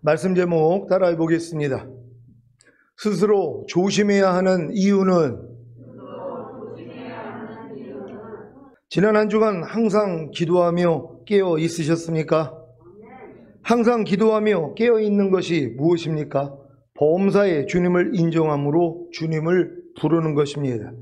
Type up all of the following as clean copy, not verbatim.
말씀 제목 따라해 보겠습니다. 스스로 조심해야 하는 이유는 지난 한 주간 항상 기도하며 깨어 있으셨습니까? 항상 기도하며 깨어 있는 것이 무엇입니까? 범사에 주님을 인정함으로 주님을 부르는 것입니다.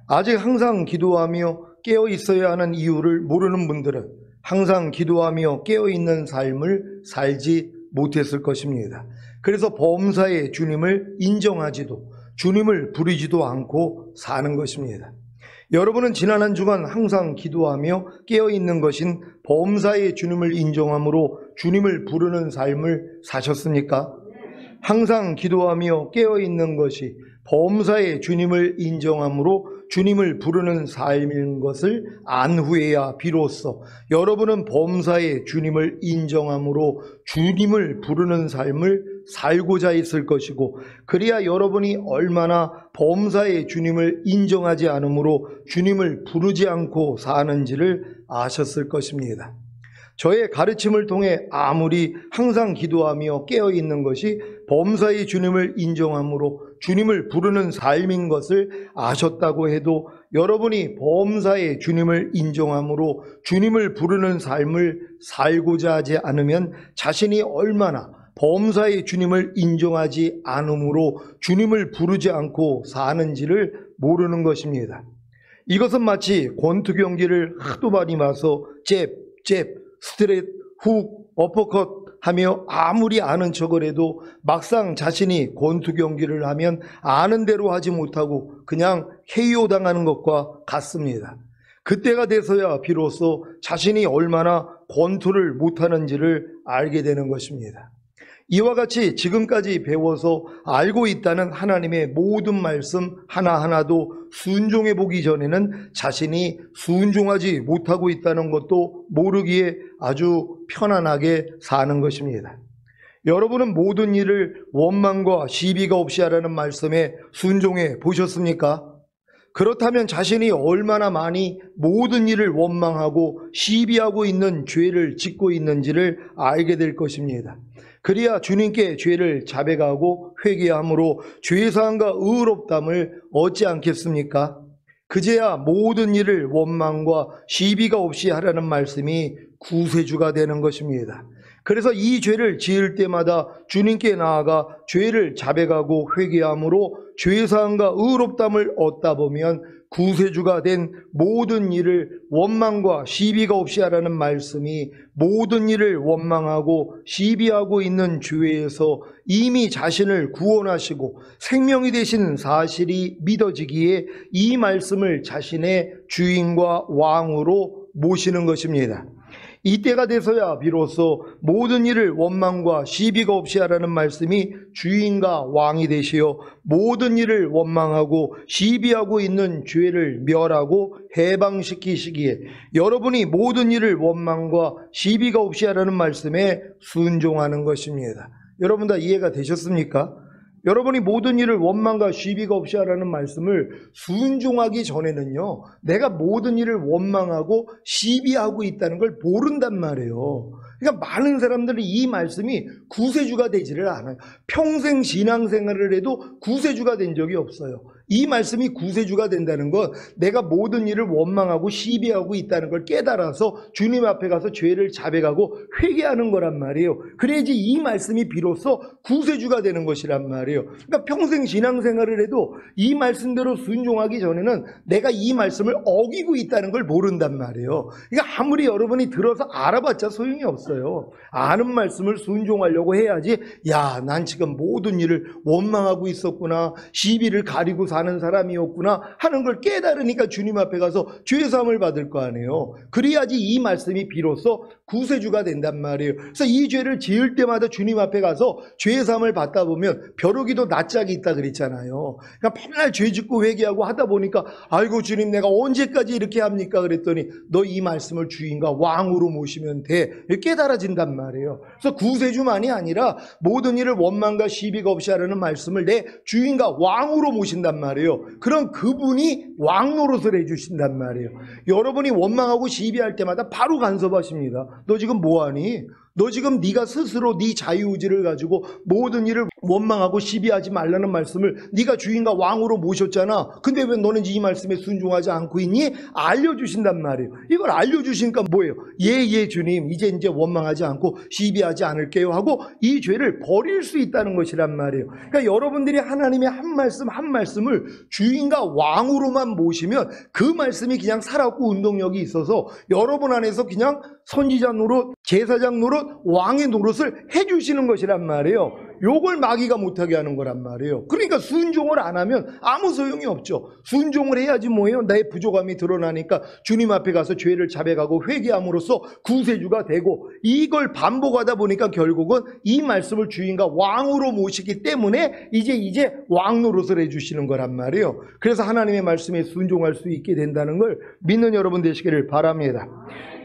아직 항상 기도하며 깨어 있어야 하는 이유를 모르는 분들은 항상 기도하며 깨어 있는 삶을 살지 못했을 것입니다. 그래서 범사에 주님을 인정하지도 주님을 부르지도 않고 사는 것입니다. 여러분은 지난 한 주간 항상 기도하며 깨어있는 것인 범사에 주님을 인정함으로 주님을 부르는 삶을 사셨습니까? 항상 기도하며 깨어있는 것이 범사에 주님을 인정함으로 주님을 부르는 삶인 것을 안 후에야 비로소 여러분은 범사에 주님을 인정함으로 주님을 부르는 삶을 살고자 했을 것이고, 그래야 여러분이 얼마나 범사에 주님을 인정하지 않으므로 주님을 부르지 않고 사는지를 아셨을 것입니다. 저의 가르침을 통해 아무리 항상 기도하며 깨어있는 것이 범사에 주님을 인정함으로 주님을 부르는 삶인 것을 아셨다고 해도 여러분이 범사에 주님을 인정함으로 주님을 부르는 삶을 살고자 하지 않으면 자신이 얼마나 범사에 주님을 인정하지 않으므로 주님을 부르지 않고 사는지를 모르는 것입니다. 이것은 마치 권투 경기를 하도 많이 봐서 잽, 스트레이트, 훅, 어퍼컷 하며 아무리 아는 척을 해도 막상 자신이 권투 경기를 하면 아는 대로 하지 못하고 그냥 KO 당하는 것과 같습니다. 그때가 돼서야 비로소 자신이 얼마나 권투를 못하는지를 알게 되는 것입니다. 이와 같이 지금까지 배워서 알고 있다는 하나님의 모든 말씀 하나하나도 순종해 보기 전에는 자신이 순종하지 못하고 있다는 것도 모르기에 아주 편안하게 사는 것입니다. 여러분은 모든 일을 원망과 시비가 없이 하라는 말씀에 순종해 보셨습니까? 그렇다면 자신이 얼마나 많이 모든 일을 원망하고 시비하고 있는 죄를 짓고 있는지를 알게 될 것입니다. 그래야 주님께 죄를 자백하고 회개함으로 죄사함과 의롭담을 얻지 않겠습니까? 그제야 모든 일을 원망과 시비가 없이 하라는 말씀이 구세주가 되는 것입니다. 그래서 이 죄를 지을 때마다 주님께 나아가 죄를 자백하고 회개함으로 죄사함과 의롭담을 얻다 보면 구세주가 된 모든 일을 원망과 시비가 없이 하라는 말씀이 모든 일을 원망하고 시비하고 있는 죄에서 이미 자신을 구원하시고 생명이 되신 사실이 믿어지기에 이 말씀을 자신의 주인과 왕으로 모시는 것입니다. 이때가 돼서야 비로소 모든 일을 원망과 시비가 없이 하라는 말씀이 주인과 왕이 되시어 모든 일을 원망하고 시비하고 있는 죄를 멸하고 해방시키시기에 여러분이 모든 일을 원망과 시비가 없이 하라는 말씀에 순종하는 것입니다. 여러분 다 이해가 되셨습니까? 여러분이 모든 일을 원망과 시비가 없이 하라는 말씀을 순종하기 전에는요, 내가 모든 일을 원망하고 시비하고 있다는 걸 모른단 말이에요. 그러니까 많은 사람들이 이 말씀이 구세주가 되지를 않아요. 평생 신앙생활을 해도 구세주가 된 적이 없어요. 이 말씀이 구세주가 된다는 건 내가 모든 일을 원망하고 시비하고 있다는 걸 깨달아서 주님 앞에 가서 죄를 자백하고 회개하는 거란 말이에요. 그래야지 이 말씀이 비로소 구세주가 되는 것이란 말이에요. 그러니까 평생 신앙생활을 해도 이 말씀대로 순종하기 전에는 내가 이 말씀을 어기고 있다는 걸 모른단 말이에요. 그러니까 아무리 여러분이 들어서 알아봤자 소용이 없어요. 아는 말씀을 순종하려고 해야지, 야, 난 지금 모든 일을 원망하고 있었구나, 시비를 가리고 사는 사람이었구나 하는 걸 깨달으니까 주님 앞에 가서 죄사함을 받을 거 아니에요. 그래야지 이 말씀이 비로소 구세주가 된단 말이에요. 그래서 이 죄를 지을 때마다 주님 앞에 가서 죄사함을 받다 보면 벼룩이도 낯짝이 있다 그랬잖아요. 그러니까 맨날 죄 짓고 회개하고 하다 보니까 아이고 주님 내가 언제까지 이렇게 합니까? 그랬더니 너 이 말씀을 주인과 왕으로 모시면 돼. 깨달아진단 말이에요. 그래서 구세주만이 아니라 모든 일을 원망과 시비가 없이 하라는 말씀을 내 주인과 왕으로 모신단 말이에요. 그럼 그분이 왕 노릇을 해주신단 말이에요. 여러분이 원망하고 시비할 때마다 바로 간섭하십니다. 너 지금 뭐하니? 너 지금 네가 스스로 네 자유의지를 가지고 모든 일을 원망하고 시비하지 말라는 말씀을 네가 주인과 왕으로 모셨잖아. 근데 왜 너는 이 말씀에 순종하지 않고 있니? 알려주신단 말이에요. 이걸 알려주시니까 뭐예요? 예 주님, 이제 원망하지 않고 시비하지 않을게요 하고 이 죄를 버릴 수 있다는 것이란 말이에요. 그러니까 여러분들이 하나님의 한 말씀 한 말씀을 주인과 왕으로만 모시면 그 말씀이 그냥 살아있고 운동력이 있어서 여러분 안에서 그냥 선지자 노릇, 제사장 노릇, 왕의 노릇을 해주시는 것이란 말이에요. 요걸 마귀가 못하게 하는 거란 말이에요. 그러니까 순종을 안 하면 아무 소용이 없죠. 순종을 해야지 뭐예요? 나의 부족함이 드러나니까 주님 앞에 가서 죄를 자백하고 회개함으로써 구세주가 되고, 이걸 반복하다 보니까 결국은 이 말씀을 주인과 왕으로 모시기 때문에 이제 왕 노릇을 해주시는 거란 말이에요. 그래서 하나님의 말씀에 순종할 수 있게 된다는 걸 믿는 여러분 되시기를 바랍니다.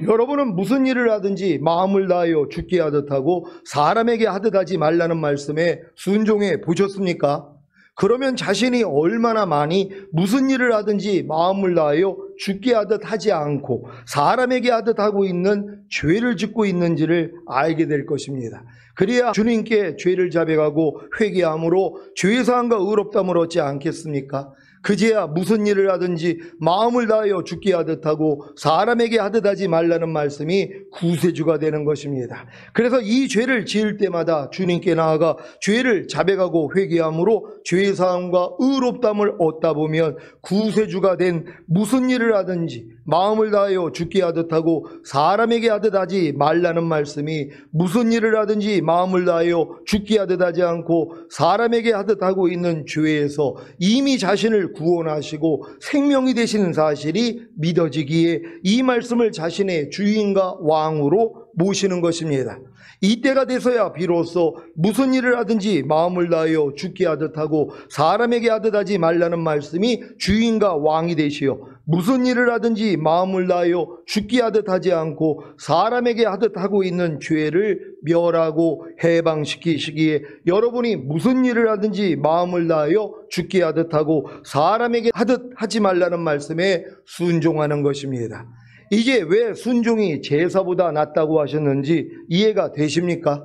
여러분은 무슨 일을 하든지 마음을 다하여 주께 하듯 하고 사람에게 하듯 하지 말라는 말씀에 순종해 보셨습니까? 그러면 자신이 얼마나 많이 무슨 일을 하든지 마음을 다하여 주께 하듯 하지 않고 사람에게 하듯 하고 있는 죄를 짓고 있는지를 알게 될 것입니다. 그래야 주님께 죄를 자백하고 회개함으로 죄사함과 의롭다함을 얻지 않겠습니까? 그제야 무슨 일을 하든지 마음을 다하여 주께 하듯 하고 사람에게 하듯 하지 말라는 말씀이 구세주가 되는 것입니다. 그래서 이 죄를 지을 때마다 주님께 나아가 죄를 자백하고 회개함으로 죄사함과 의롭다함을 얻다 보면 구세주가 된 무슨 일을 하든지 마음을 다하여 주께 하듯 하고 사람에게 하듯 하지 말라는 말씀이 무슨 일을 하든지 마음을 다하여 주께 하듯 하지 않고 사람에게 하듯 하고 있는 죄에서 이미 자신을 구원하시고 생명이 되시는 사실이 믿어지기에 이 말씀을 자신의 주인과 왕으로 모시는 것입니다. 이때가 돼서야 비로소 무슨 일을 하든지 마음을 다하여 주께 하듯 하고 사람에게 하듯 하지 말라는 말씀이 주인과 왕이 되시어 무슨 일을 하든지 마음을 다하여 주께 하듯 하지 않고 사람에게 하듯 하고 있는 죄를 멸하고 해방시키시기에 여러분이 무슨 일을 하든지 마음을 다하여 주께 하듯 하고 사람에게 하듯 하지 말라는 말씀에 순종하는 것입니다. 이제 왜 순종이 제사보다 낫다고 하셨는지 이해가 되십니까?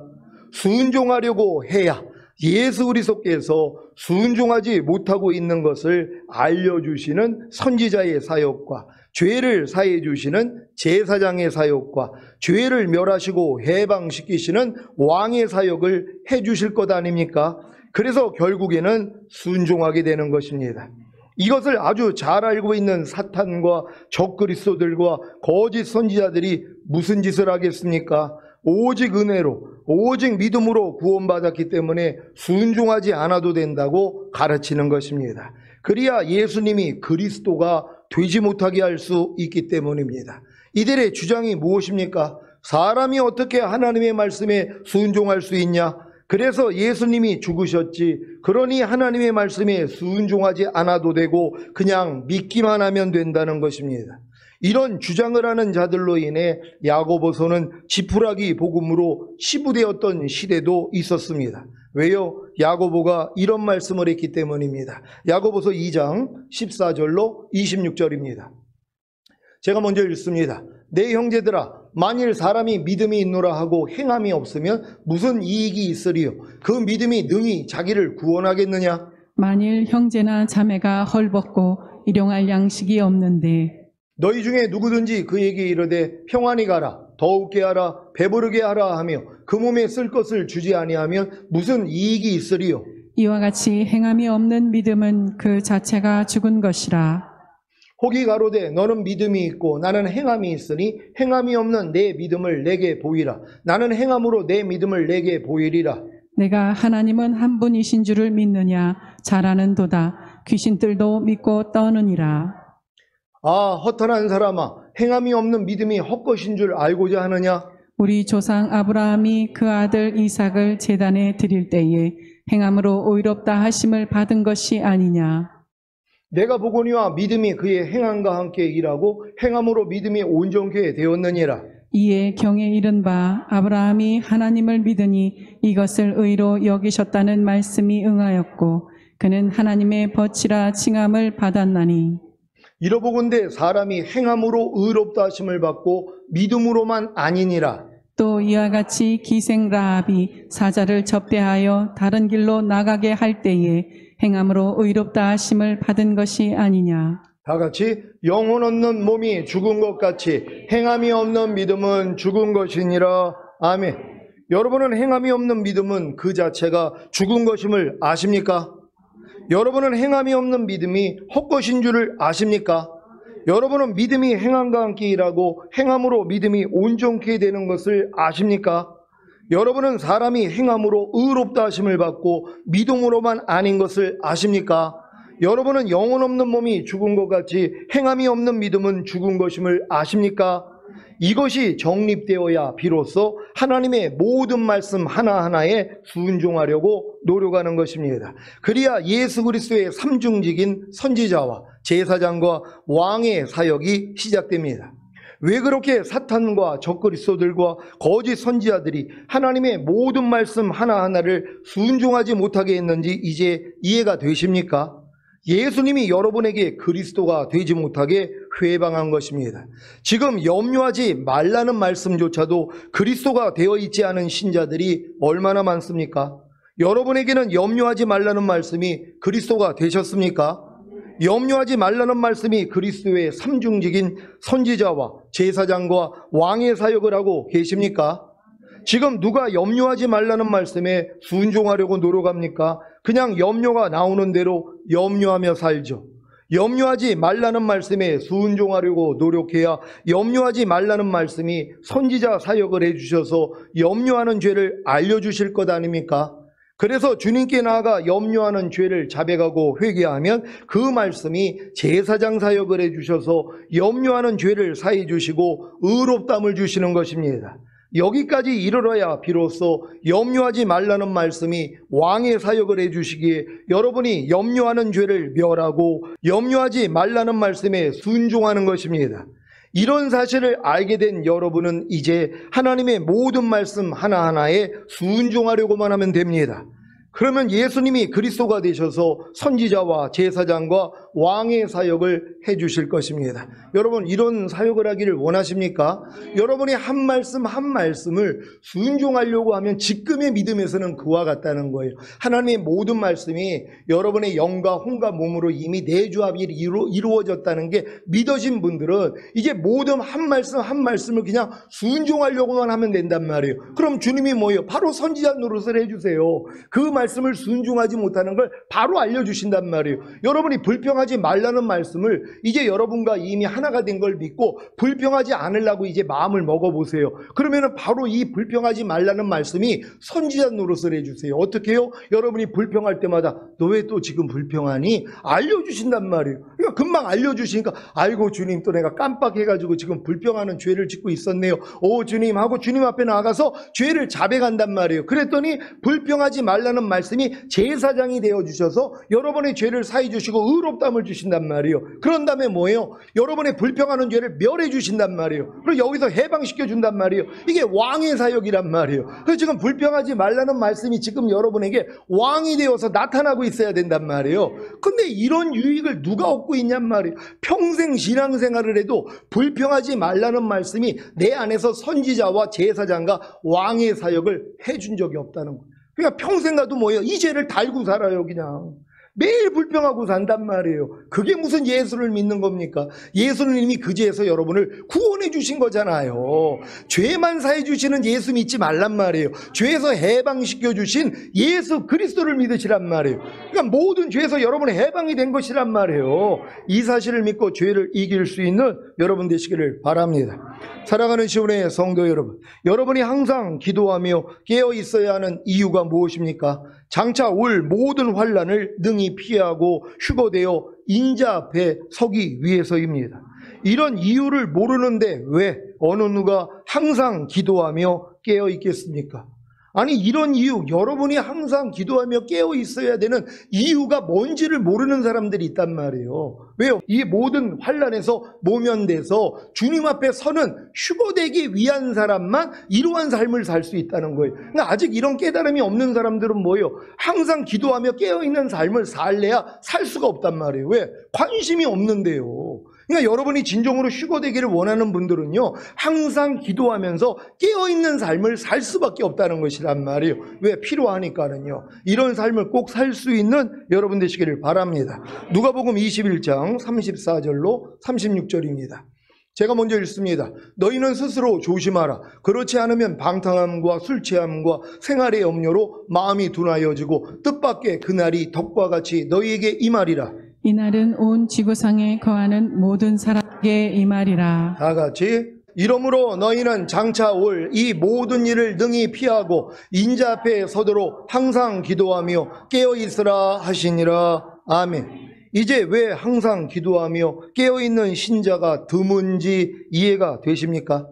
순종하려고 해야 예수 그리스도께서 순종하지 못하고 있는 것을 알려주시는 선지자의 사역과 죄를 사해 주시는 제사장의 사역과 죄를 멸하시고 해방시키시는 왕의 사역을 해 주실 것 아닙니까? 그래서 결국에는 순종하게 되는 것입니다. 이것을 아주 잘 알고 있는 사탄과 적그리스도들과 거짓 선지자들이 무슨 짓을 하겠습니까? 오직 은혜로, 오직 믿음으로 구원받았기 때문에 순종하지 않아도 된다고 가르치는 것입니다. 그래야 예수님이 그리스도가 되지 못하게 할 수 있기 때문입니다. 이들의 주장이 무엇입니까? 사람이 어떻게 하나님의 말씀에 순종할 수 있냐? 그래서 예수님이 죽으셨지, 그러니 하나님의 말씀에 순종하지 않아도 되고 그냥 믿기만 하면 된다는 것입니다. 이런 주장을 하는 자들로 인해 야고보서는 지푸라기 복음으로 치부되었던 시대도 있었습니다. 왜요? 야고보가 이런 말씀을 했기 때문입니다. 야고보서 2장 14절로 26절입니다. 제가 먼저 읽습니다. 내 형제들아, 만일 사람이 믿음이 있노라 하고 행함이 없으면 무슨 이익이 있으리요? 그 믿음이 능히 자기를 구원하겠느냐? 만일 형제나 자매가 헐벗고 일용할 양식이 없는데 너희 중에 누구든지 그에게 이르되 평안히 가라, 더욱게 하라, 배부르게 하라 하며 그 몸에 쓸 것을 주지 아니하면 무슨 이익이 있으리요? 이와 같이 행함이 없는 믿음은 그 자체가 죽은 것이라. 혹이 가로되 너는 믿음이 있고 나는 행함이 있으니 행함이 없는 내 믿음을 내게 보이라. 나는 행함으로 내 믿음을 내게 보이리라. 내가 하나님은 한 분이신 줄을 믿느냐? 잘하는도다. 귀신들도 믿고 떠느니라. 아, 허탄한 사람아, 행함이 없는 믿음이 헛것인 줄 알고자 하느냐? 우리 조상 아브라함이 그 아들 이삭을 제단에 드릴 때에 행함으로 의롭다 하심을 받은 것이 아니냐? 내가 보거니와 믿음이 그의 행함과 함께 일하고 행함으로 믿음이 온전케 되었느니라. 이에 경에 이른 바 아브라함이 하나님을 믿으니 이것을 의로 여기셨다는 말씀이 응하였고 그는 하나님의 벗이라 칭함을 받았나니. 이러보건대 사람이 행함으로 의롭다 하심을 받고 믿음으로만 아니니라. 또 이와 같이 기생 라합이 사자를 접대하여 다른 길로 나가게 할 때에 행함으로 의롭다 하심을 받은 것이 아니냐. 다 같이 영혼 없는 몸이 죽은 것 같이 행함이 없는 믿음은 죽은 것이니라. 아멘. 여러분은 행함이 없는 믿음은 그 자체가 죽은 것임을 아십니까? 여러분은 행함이 없는 믿음이 헛것인 줄을 아십니까? 여러분은 믿음이 행함과 함께 일하고 행함으로 믿음이 온전케 되는 것을 아십니까? 여러분은 사람이 행함으로 의롭다 하심을 받고 믿음으로만 아닌 것을 아십니까? 여러분은 영혼 없는 몸이 죽은 것 같이 행함이 없는 믿음은 죽은 것임을 아십니까? 이것이 정립되어야 비로소 하나님의 모든 말씀 하나하나에 순종하려고 노력하는 것입니다. 그래야 예수 그리스도의 삼중직인 선지자와 제사장과 왕의 사역이 시작됩니다. 왜 그렇게 사탄과 적그리스도들과 거짓 선지자들이 하나님의 모든 말씀 하나하나를 순종하지 못하게 했는지 이제 이해가 되십니까? 예수님이 여러분에게 그리스도가 되지 못하게 회방한 것입니다. 지금 염려하지 말라는 말씀조차도 그리스도가 되어 있지 않은 신자들이 얼마나 많습니까? 여러분에게는 염려하지 말라는 말씀이 그리스도가 되셨습니까? 염려하지 말라는 말씀이 그리스도의 삼중직인 선지자와 제사장과 왕의 사역을 하고 계십니까? 지금 누가 염려하지 말라는 말씀에 순종하려고 노력합니까? 그냥 염려가 나오는 대로 염려하며 살죠. 염려하지 말라는 말씀에 순종하려고 노력해야 염려하지 말라는 말씀이 선지자 사역을 해주셔서 염려하는 죄를 알려주실 것 아닙니까? 그래서 주님께 나아가 염려하는 죄를 자백하고 회개하면 그 말씀이 제사장 사역을 해주셔서 염려하는 죄를 사해 주시고 의롭담을 주시는 것입니다. 여기까지 이르러야 비로소 염려하지 말라는 말씀이 왕의 사역을 해주시기에 여러분이 염려하는 죄를 멸하고 염려하지 말라는 말씀에 순종하는 것입니다. 이런 사실을 알게 된 여러분은 이제 하나님의 모든 말씀 하나하나에 순종하려고만 하면 됩니다. 그러면 예수님이 그리스도가 되셔서 선지자와 제사장과 왕의 사역을 해주실 것입니다. 여러분 이런 사역을 하기를 원하십니까? 여러분이 한 말씀 한 말씀을 순종하려고 하면 지금의 믿음에서는 그와 같다는 거예요. 하나님의 모든 말씀이 여러분의 영과 혼과 몸으로 이미 내주합이 이루어졌다는 게 믿어진 분들은 이제 모든 한 말씀 한 말씀을 그냥 순종하려고만 하면 된단 말이에요. 그럼 주님이 뭐예요? 바로 선지자 노릇을 해주세요. 그 말씀을 순종하지 못하는 걸 바로 알려주신단 말이에요. 여러분이 불평하지 말라는 말씀을 이제 여러분과 이미 하나가 된 걸 믿고 불평하지 않으려고 이제 마음을 먹어보세요. 그러면 바로 이 불평하지 말라는 말씀이 선지자 노릇을 해주세요. 어떻게 해요? 여러분이 불평할 때마다 너 왜 또 지금 불평하니? 알려주신단 말이에요. 그러니까 금방 알려주시니까 아이고 주님 또 내가 깜빡해가지고 지금 불평하는 죄를 짓고 있었네요. 오 주님 하고 주님 앞에 나가서 죄를 자백한단 말이에요. 그랬더니 불평하지 말라는 말씀이 제사장이 되어주셔서 여러분의 죄를 사해 주시고 의롭담을 주신단 말이에요. 그런 다음에 뭐예요? 여러분의 불평하는 죄를 멸해 주신단 말이에요. 그리고 여기서 해방시켜 준단 말이에요. 이게 왕의 사역이란 말이에요. 그래서 지금 불평하지 말라는 말씀이 지금 여러분에게 왕이 되어서 나타나고 있어야 된단 말이에요. 근데 이런 유익을 누가 얻고 있냔 말이에요. 평생 신앙생활을 해도 불평하지 말라는 말씀이 내 안에서 선지자와 제사장과 왕의 사역을 해준 적이 없다는 거예요. 그러니까 평생 가도 뭐예요? 이 죄를 달고 살아요. 그냥 매일 불평하고 산단 말이에요. 그게 무슨 예수를 믿는 겁니까? 예수님이 그 죄에서 여러분을 구원해 주신 거잖아요. 죄만 사해 주시는 예수 믿지 말란 말이에요. 죄에서 해방시켜 주신 예수 그리스도를 믿으시란 말이에요. 그러니까 모든 죄에서 여러분이 해방이 된 것이란 말이에요. 이 사실을 믿고 죄를 이길 수 있는 여러분 되시기를 바랍니다. 사랑하는 시온의 성도 여러분, 여러분이 항상 기도하며 깨어 있어야 하는 이유가 무엇입니까? 장차 올 모든 환난을 능히 피하고 휴거되어 인자 앞에 서기 위해서입니다. 이런 이유를 모르는데 왜 어느 누가 항상 기도하며 깨어 있겠습니까? 아니 이런 이유, 여러분이 항상 기도하며 깨어 있어야 되는 이유가 뭔지를 모르는 사람들이 있단 말이에요. 왜요? 이 모든 환난에서 모면돼서 주님 앞에 서는 휴거되기 위한 사람만 이러한 삶을 살 수 있다는 거예요. 그러니까 아직 이런 깨달음이 없는 사람들은 뭐예요? 항상 기도하며 깨어있는 삶을 살래야 살 수가 없단 말이에요. 왜? 관심이 없는데요. 그러니까 여러분이 진정으로 휴거되기를 원하는 분들은요, 항상 기도하면서 깨어있는 삶을 살 수밖에 없다는 것이란 말이에요. 왜? 필요하니까는요. 이런 삶을 꼭 살 수 있는 여러분 되시기를 바랍니다. 누가복음 21장 34절로 36절입니다. 제가 먼저 읽습니다. 너희는 스스로 조심하라. 그렇지 않으면 방탕함과 술 취함과 생활의 염려로 마음이 둔하여지고 뜻밖의 그날이 덕과 같이 너희에게 임하리라. 이날은 온 지구상에 거하는 모든 사람에게 이 말이라. 다 같이. 이러므로 너희는 장차 올 이 모든 일을 능히 피하고 인자 앞에 서도록 항상 기도하며 깨어 있으라 하시니라. 아멘. 이제 왜 항상 기도하며 깨어있는 신자가 드문지 이해가 되십니까?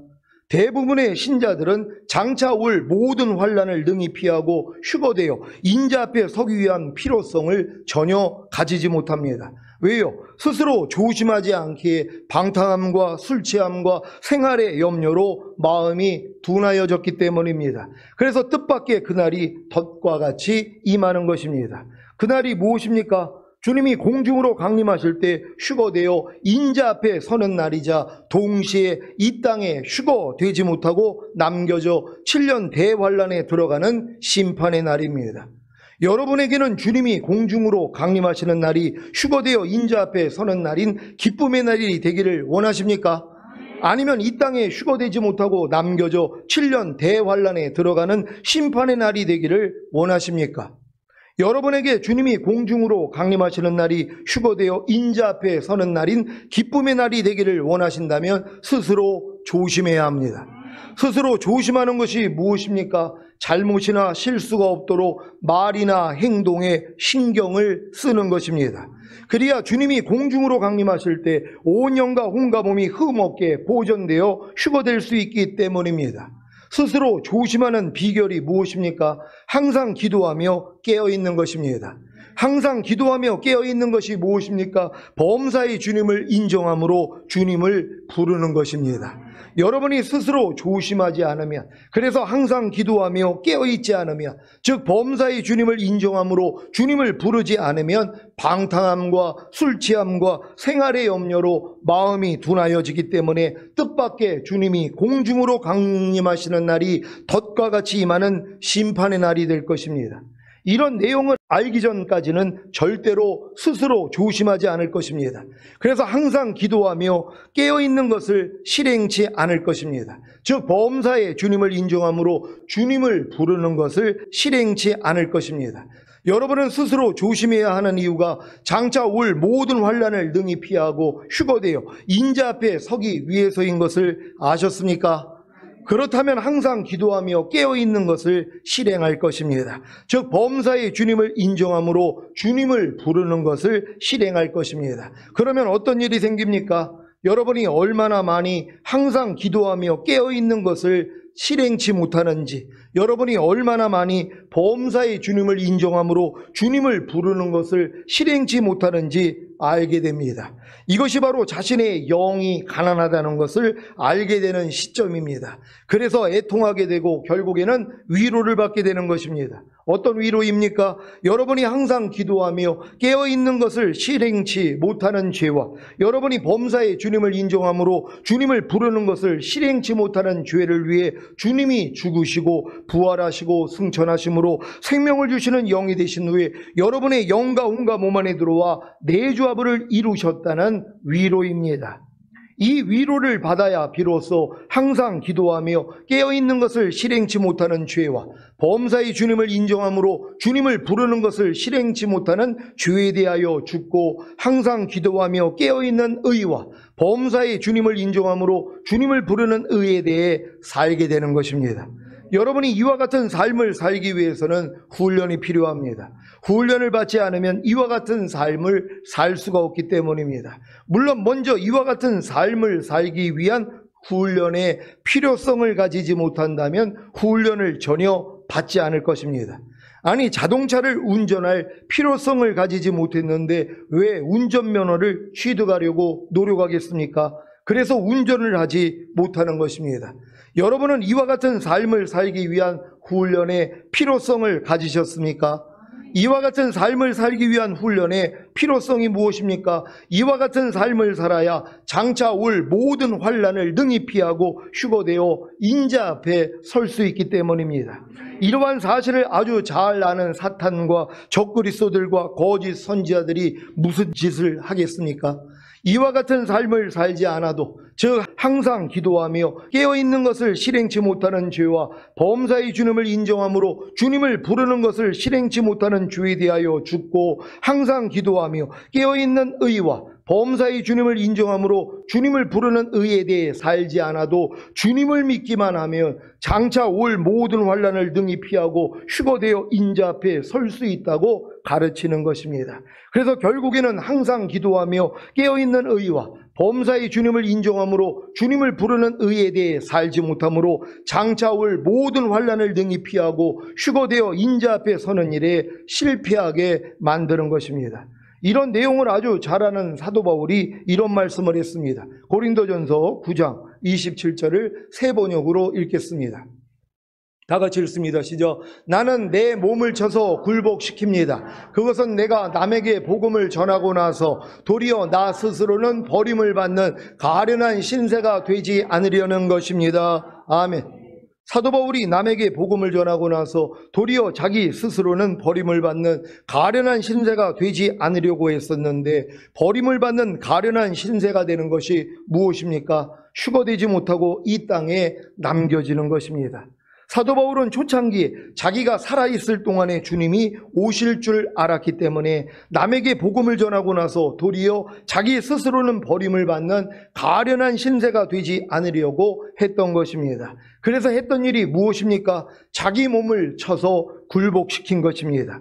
대부분의 신자들은 장차 올 모든 환난을 능히 피하고 휴거되어 인자 앞에 서기 위한 필요성을 전혀 가지지 못합니다. 왜요? 스스로 조심하지 않기에 방탕함과 술 취함과 생활의 염려로 마음이 둔하여졌기 때문입니다. 그래서 뜻밖의 그날이 덫과 같이 임하는 것입니다. 그날이 무엇입니까? 주님이 공중으로 강림하실 때 휴거되어 인자 앞에 서는 날이자 동시에 이 땅에 휴거되지 못하고 남겨져 7년 대환란에 들어가는 심판의 날입니다. 여러분에게는 주님이 공중으로 강림하시는 날이 휴거되어 인자 앞에 서는 날인 기쁨의 날이 되기를 원하십니까? 아니면 이 땅에 휴거되지 못하고 남겨져 7년 대환란에 들어가는 심판의 날이 되기를 원하십니까? 여러분에게 주님이 공중으로 강림하시는 날이 휴거되어 인자 앞에 서는 날인 기쁨의 날이 되기를 원하신다면 스스로 조심해야 합니다. 스스로 조심하는 것이 무엇입니까? 잘못이나 실수가 없도록 말이나 행동에 신경을 쓰는 것입니다. 그래야 주님이 공중으로 강림하실 때 온 영과 혼과 몸이 흠없게 보존되어 휴거될 수 있기 때문입니다. 스스로 조심하는 비결이 무엇입니까? 항상 기도하며 깨어있는 것입니다. 항상 기도하며 깨어있는 것이 무엇입니까? 범사의 주님을 인정함으로 주님을 부르는 것입니다. 여러분이 스스로 조심하지 않으면, 그래서 항상 기도하며 깨어있지 않으면, 즉 범사의 주님을 인정함으로 주님을 부르지 않으면 방탕함과 술 취함과 생활의 염려로 마음이 둔하여지기 때문에 뜻밖의 주님이 공중으로 강림하시는 날이 덫과 같이 임하는 심판의 날이 될 것입니다. 이런 내용을 알기 전까지는 절대로 스스로 조심하지 않을 것입니다. 그래서 항상 기도하며 깨어있는 것을 실행치 않을 것입니다. 즉 범사의 주님을 인정함으로 주님을 부르는 것을 실행치 않을 것입니다. 여러분은 스스로 조심해야 하는 이유가 장차 올 모든 환난을 능히 피하고 휴거되어 인자 앞에 서기 위해서인 것을 아셨습니까? 그렇다면 항상 기도하며 깨어있는 것을 실행할 것입니다. 즉 범사의 주님을 인정함으로 주님을 부르는 것을 실행할 것입니다. 그러면 어떤 일이 생깁니까? 여러분이 얼마나 많이 항상 기도하며 깨어있는 것을 실행치 못하는지, 여러분이 얼마나 많이 범사의 주님을 인정함으로 주님을 부르는 것을 실행치 못하는지 알게 됩니다. 이것이 바로 자신의 영이 가난하다는 것을 알게 되는 시점입니다. 그래서 애통하게 되고 결국에는 위로를 받게 되는 것입니다. 어떤 위로입니까? 여러분이 항상 기도하며 깨어있는 것을 실행치 못하는 죄와 여러분이 범사의 주님을 인정함으로 주님을 부르는 것을 실행치 못하는 죄를 위해 주님이 죽으시고 부활하시고 승천하심으로 생명을 주시는 영이 되신 후에 여러분의 영과 혼과 몸 안에 들어와 내주합을 이루셨다는 위로입니다. 이 위로를 받아야 비로소 항상 기도하며 깨어있는 것을 실행치 못하는 죄와 범사의 주님을 인정함으로 주님을 부르는 것을 실행치 못하는 죄에 대하여 죽고 항상 기도하며 깨어있는 의와 범사의 주님을 인정함으로 주님을 부르는 의에 대해 살게 되는 것입니다. 여러분이 이와 같은 삶을 살기 위해서는 훈련이 필요합니다. 훈련을 받지 않으면 이와 같은 삶을 살 수가 없기 때문입니다. 물론 먼저 이와 같은 삶을 살기 위한 훈련의 필요성을 가지지 못한다면 훈련을 전혀 받지 않을 것입니다. 아니, 자동차를 운전할 필요성을 가지지 못했는데 왜 운전면허를 취득하려고 노력하겠습니까? 그래서 운전을 하지 못하는 것입니다. 여러분은 이와 같은 삶을 살기 위한 훈련의 필요성을 가지셨습니까? 이와 같은 삶을 살기 위한 훈련의 필요성이 무엇입니까? 이와 같은 삶을 살아야 장차 올 모든 환난을 능히 피하고 휴거되어 인자 앞에 설 수 있기 때문입니다. 이러한 사실을 아주 잘 아는 사탄과 적그리스도들과 거짓 선지자들이 무슨 짓을 하겠습니까? 이와 같은 삶을 살지 않아도, 즉 항상 기도하며 깨어있는 것을 실행치 못하는 죄와 범사의 주님을 인정함으로 주님을 부르는 것을 실행치 못하는 죄에 대하여 죽고, 항상 기도하며 깨어있는 의와 범사의 주님을 인정함으로 주님을 부르는 의에 대해 살지 않아도 주님을 믿기만 하면 장차 올 모든 환난을 능히 피하고 휴거되어 인자 앞에 설 수 있다고 가르치는 것입니다. 그래서 결국에는 항상 기도하며 깨어있는 의와 범사의 주님을 인정함으로 주님을 부르는 의에 대해 살지 못함으로 장차 올 모든 환난을 능히 피하고 휴거되어 인자 앞에 서는 일에 실패하게 만드는 것입니다. 이런 내용을 아주 잘 아는 사도 바울이 이런 말씀을 했습니다. 고린도전서 9장 27절을 새 번역으로 읽겠습니다. 다 같이 읽습니다. 시작. 나는 내 몸을 쳐서 굴복시킵니다. 그것은 내가 남에게 복음을 전하고 나서 도리어 나 스스로는 버림을 받는 가련한 신세가 되지 않으려는 것입니다. 아멘. 사도 바울이 남에게 복음을 전하고 나서 도리어 자기 스스로는 버림을 받는 가련한 신세가 되지 않으려고 했었는데, 버림을 받는 가련한 신세가 되는 것이 무엇입니까? 휴거되지 못하고 이 땅에 남겨지는 것입니다. 사도 바울은 초창기에 자기가 살아있을 동안에 주님이 오실 줄 알았기 때문에 남에게 복음을 전하고 나서 도리어 자기 스스로는 버림을 받는 가련한 신세가 되지 않으려고 했던 것입니다. 그래서 했던 일이 무엇입니까? 자기 몸을 쳐서 굴복시킨 것입니다.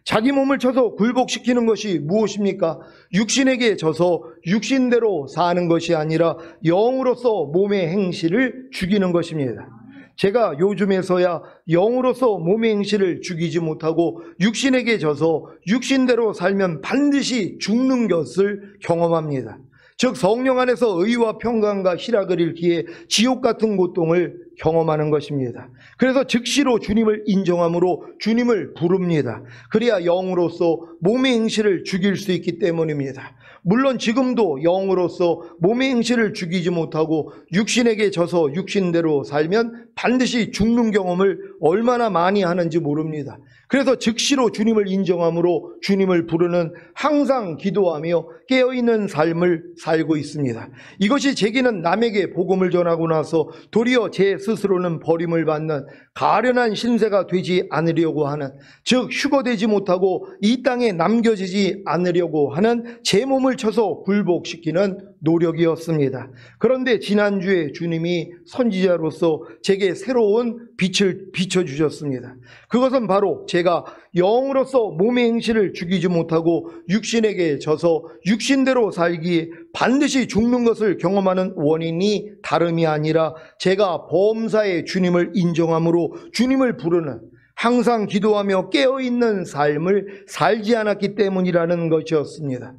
자기 몸을 쳐서 굴복시키는 것이 무엇입니까? 육신에게 져서 육신대로 사는 것이 아니라 영으로서 몸의 행실을 죽이는 것입니다. 제가 요즘에서야 영으로서 몸의 행실을 죽이지 못하고 육신에게 져서 육신대로 살면 반드시 죽는 것을 경험합니다. 즉 성령 안에서 의와 평강과 희락을 잃기에 지옥 같은 고통을 경험하는 것입니다. 그래서 즉시로 주님을 인정함으로 주님을 부릅니다. 그래야 영으로서 몸의 행실을 죽일 수 있기 때문입니다. 물론 지금도 영으로서 몸의 행실을 죽이지 못하고 육신에게 져서 육신대로 살면 반드시 죽는 경험을 얼마나 많이 하는지 모릅니다. 그래서 즉시로 주님을 인정함으로 주님을 부르는 항상 기도하며 깨어있는 삶을 살고 있습니다. 이것이 제게는 남에게 복음을 전하고 나서 도리어 제 스스로는 버림을 받는 가련한 신세가 되지 않으려고 하는, 즉 휴거되지 못하고 이 땅에 남겨지지 않으려고 하는 제 몸을 쳐서 굴복시키는 노력이었습니다. 그런데 지난주에 주님이 선지자로서 제게 새로운 빛을 비춰주셨습니다. 그것은 바로 제가 영으로서 몸의 행실을 죽이지 못하고 육신에게 져서 육신대로 살기에 반드시 죽는 것을 경험하는 원인이 다름이 아니라 제가 범사의 주님을 인정함으로 주님을 부르는, 항상 기도하며 깨어있는 삶을 살지 않았기 때문이라는 것이었습니다.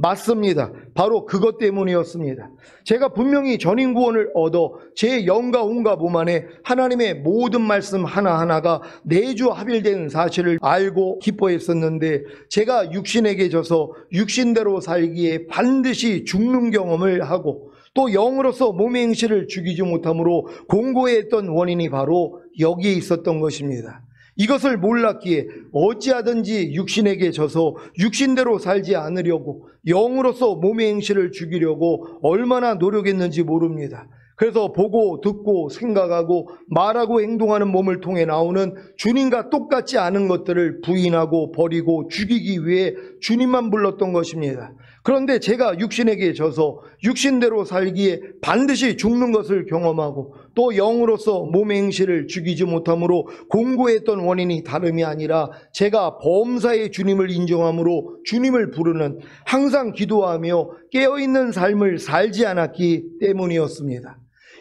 맞습니다. 바로 그것 때문이었습니다. 제가 분명히 전인구원을 얻어 제 영과 혼과 몸 안에 하나님의 모든 말씀 하나하나가 내주 합일된 사실을 알고 기뻐했었는데, 제가 육신에게 져서 육신대로 살기에 반드시 죽는 경험을 하고 또 영으로서 몸의 행실을 죽이지 못함으로 공고했던 원인이 바로 여기에 있었던 것입니다. 이것을 몰랐기에 어찌하든지 육신에게 져서 육신대로 살지 않으려고 영으로서 몸의 행실을 죽이려고 얼마나 노력했는지 모릅니다. 그래서 보고 듣고 생각하고 말하고 행동하는 몸을 통해 나오는 주님과 똑같지 않은 것들을 부인하고 버리고 죽이기 위해 주님만 불렀던 것입니다. 그런데 제가 육신에게 져서 육신대로 살기에 반드시 죽는 것을 경험하고 또 영으로서 몸의 행실을 죽이지 못함으로 공고했던 원인이 다름이 아니라 제가 범사의 주님을 인정함으로 주님을 부르는, 항상 기도하며 깨어있는 삶을 살지 않았기 때문이었습니다.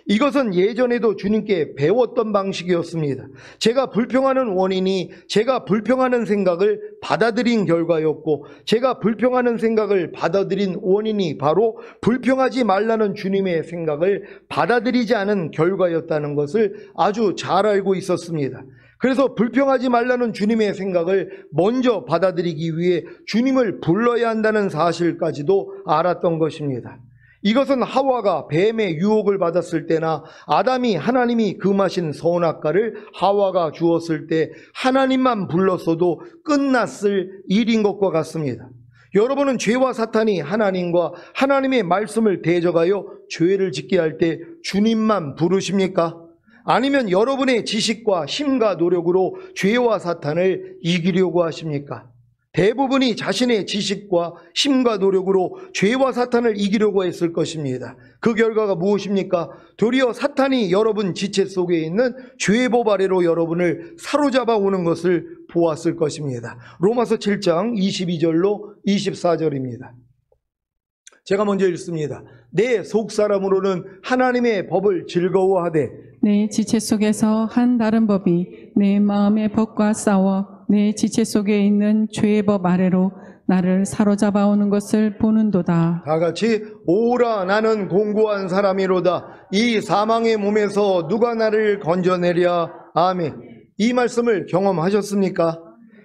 이것은 예전에도 주님께 배웠던 방식이었습니다. 제가 불평하는 원인이 제가 불평하는 생각을 받아들인 결과였고, 제가 불평하는 생각을 받아들인 원인이 바로 불평하지 말라는 주님의 생각을 받아들이지 않은 결과였다는 것을 아주 잘 알고 있었습니다. 그래서 불평하지 말라는 주님의 생각을 먼저 받아들이기 위해 주님을 불러야 한다는 사실까지도 알았던 것입니다. 이것은 하와가 뱀의 유혹을 받았을 때나 아담이 하나님이 금하신 선악과를 하와가 주었을 때 하나님만 불렀어도 끝났을 일인 것과 같습니다. 여러분은 죄와 사탄이 하나님과 하나님의 말씀을 대적하여 죄를 짓게 할 때 주님만 부르십니까? 아니면 여러분의 지식과 힘과 노력으로 죄와 사탄을 이기려고 하십니까? 대부분이 자신의 지식과 힘과 노력으로 죄와 사탄을 이기려고 했을 것입니다. 그 결과가 무엇입니까? 도리어 사탄이 여러분 지체 속에 있는 죄의 법 아래로 여러분을 사로잡아 오는 것을 보았을 것입니다. 로마서 7장 22절로 24절입니다. 제가 먼저 읽습니다. 내 속사람으로는 하나님의 법을 즐거워하되 내 지체 속에서 한 다른 법이 내 마음의 법과 싸워 내 지체 속에 있는 죄의 법 아래로 나를 사로잡아 오는 것을 보는도다. 다 같이 오라 나는 공고한 사람이로다. 이 사망의 몸에서 누가 나를 건져내랴. 아멘. 이 말씀을 경험하셨습니까?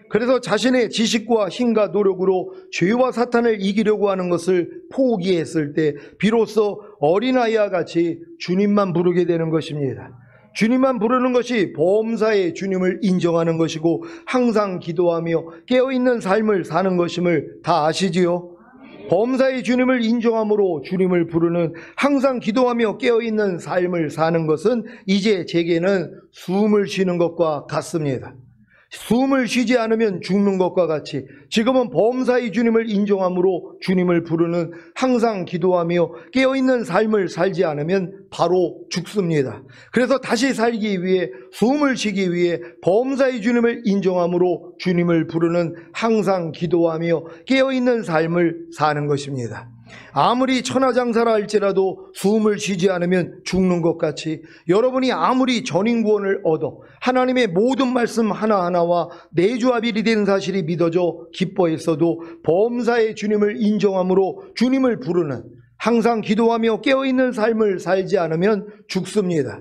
그래서 자신의 지식과 힘과 노력으로 죄와 사탄을 이기려고 하는 것을 포기했을 때 비로소 어린아이와 같이 주님만 부르게 되는 것입니다. 주님만 부르는 것이 범사의 주님을 인정하는 것이고 항상 기도하며 깨어있는 삶을 사는 것임을 다 아시지요? 범사의 주님을 인정함으로 주님을 부르는 항상 기도하며 깨어있는 삶을 사는 것은 이제 제게는 숨을 쉬는 것과 같습니다. 숨을 쉬지 않으면 죽는 것과 같이 지금은 범사의 주님을 인정함으로 주님을 부르는 항상 기도하며 깨어있는 삶을 살지 않으면 바로 죽습니다. 그래서 다시 살기 위해 숨을 쉬기 위해 범사의 주님을 인정함으로 주님을 부르는 항상 기도하며 깨어있는 삶을 사는 것입니다. 아무리 천하장사라 할지라도 숨을 쉬지 않으면 죽는 것 같이 여러분이 아무리 전인구원을 얻어 하나님의 모든 말씀 하나하나와 내주합일이 된 사실이 믿어져 기뻐했어도 범사의 주님을 인정함으로 주님을 부르는 항상 기도하며 깨어있는 삶을 살지 않으면 죽습니다.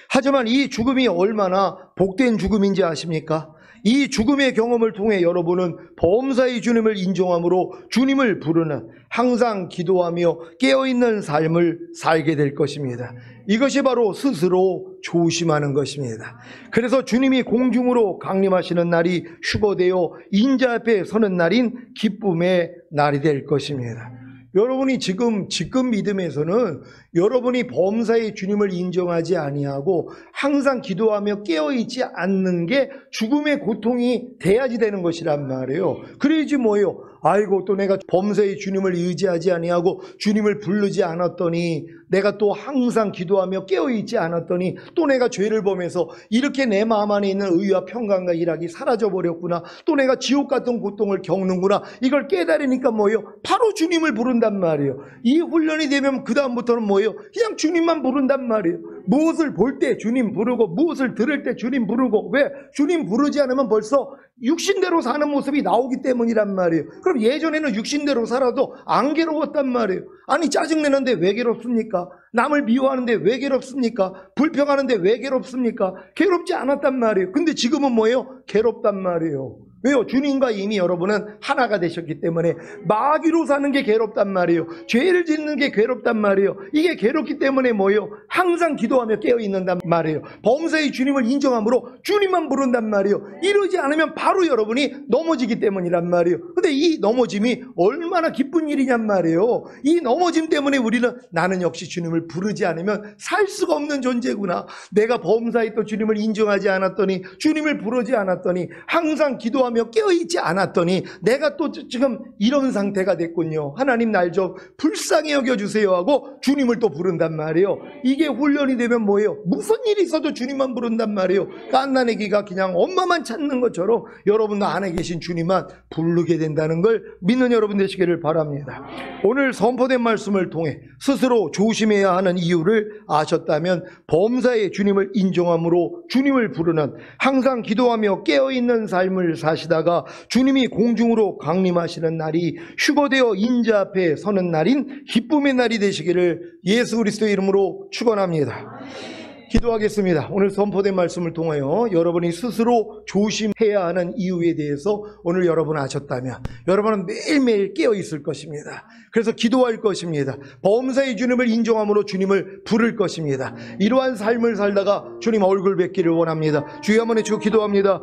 하지만 이 죽음이 얼마나 복된 죽음인지 아십니까? 이 죽음의 경험을 통해 여러분은 범사의 주님을 인정함으로 주님을 부르는 항상 기도하며 깨어있는 삶을 살게 될 것입니다. 이것이 바로 스스로 조심하는 것입니다. 그래서 주님이 공중으로 강림하시는 날이 휴거되어 인자 앞에 서는 날인 기쁨의 날이 될 것입니다. 여러분이 지금 믿음에서는 여러분이 범사의 주님을 인정하지 아니하고 항상 기도하며 깨어있지 않는 게 죽음의 고통이 돼야지 되는 것이란 말이에요. 그래야지 뭐예요? 아이고 또 내가 범사의 주님을 의지하지 아니하고 주님을 부르지 않았더니 내가 또 항상 기도하며 깨어있지 않았더니 또 내가 죄를 범해서 이렇게 내 마음 안에 있는 의와 평강과 일하기 사라져버렸구나. 또 내가 지옥 같은 고통을 겪는구나. 이걸 깨달으니까 뭐예요? 바로 주님을 부른단 말이에요. 이 훈련이 되면 그 다음부터는 뭐예요? 그냥 주님만 부른단 말이에요. 무엇을 볼 때 주님 부르고 무엇을 들을 때 주님 부르고. 왜? 주님 부르지 않으면 벌써 육신대로 사는 모습이 나오기 때문이란 말이에요. 그럼 예전에는 육신대로 살아도 안 괴로웠단 말이에요. 아니 짜증내는데 왜 괴롭습니까? 남을 미워하는데 왜 괴롭습니까? 불평하는데 왜 괴롭습니까? 괴롭지 않았단 말이에요. 근데 지금은 뭐예요? 괴롭단 말이에요. 왜요? 주님과 이미 여러분은 하나가 되셨기 때문에 마귀로 사는 게 괴롭단 말이에요. 죄를 짓는 게 괴롭단 말이에요. 이게 괴롭기 때문에 뭐예요? 항상 기도하며 깨어있는단 말이에요. 범사의 주님을 인정함으로 주님만 부른단 말이에요. 이러지 않으면 바로 여러분이 넘어지기 때문이란 말이에요. 근데 이 넘어짐이 얼마나 기쁜 일이냔 말이에요. 이 넘어짐 때문에 우리는 나는 역시 주님을 부르지 않으면 살 수가 없는 존재구나. 내가 범사의 또 주님을 인정하지 않았더니 주님을 부르지 않았더니 항상 기도하며 깨어있지 않았더니 내가 또 지금 이런 상태가 됐군요. 하나님 날 좀 불쌍히 여겨주세요 하고 주님을 또 부른단 말이에요. 이게 훈련이 되면 뭐예요? 무슨 일이 있어도 주님만 부른단 말이에요. 갓난아기가 그냥 엄마만 찾는 것처럼 여러분 안에 계신 주님만 부르게 된다는 걸 믿는 여러분 되시기를 바랍니다. 오늘 선포된 말씀을 통해 스스로 조심해야 하는 이유를 아셨다면 범사의 주님을 인정함으로 주님을 부르는 항상 기도하며 깨어있는 삶을 사시다가 주님이 공중으로 강림하시는 날이 휴거되어 인자 앞에 서는 날인 기쁨의 날이 되시기를 예수 그리스도의 이름으로 축원합니다. 기도하겠습니다. 오늘 선포된 말씀을 통하여 여러분이 스스로 조심해야 하는 이유에 대해서 오늘 여러분 아셨다면 여러분은 매일매일 깨어 있을 것입니다. 그래서 기도할 것입니다. 범사의 주님을 인정함으로 주님을 부를 것입니다. 이러한 삶을 살다가 주님 얼굴 뵙기를 원합니다. 주여 한번 해주고 기도합니다.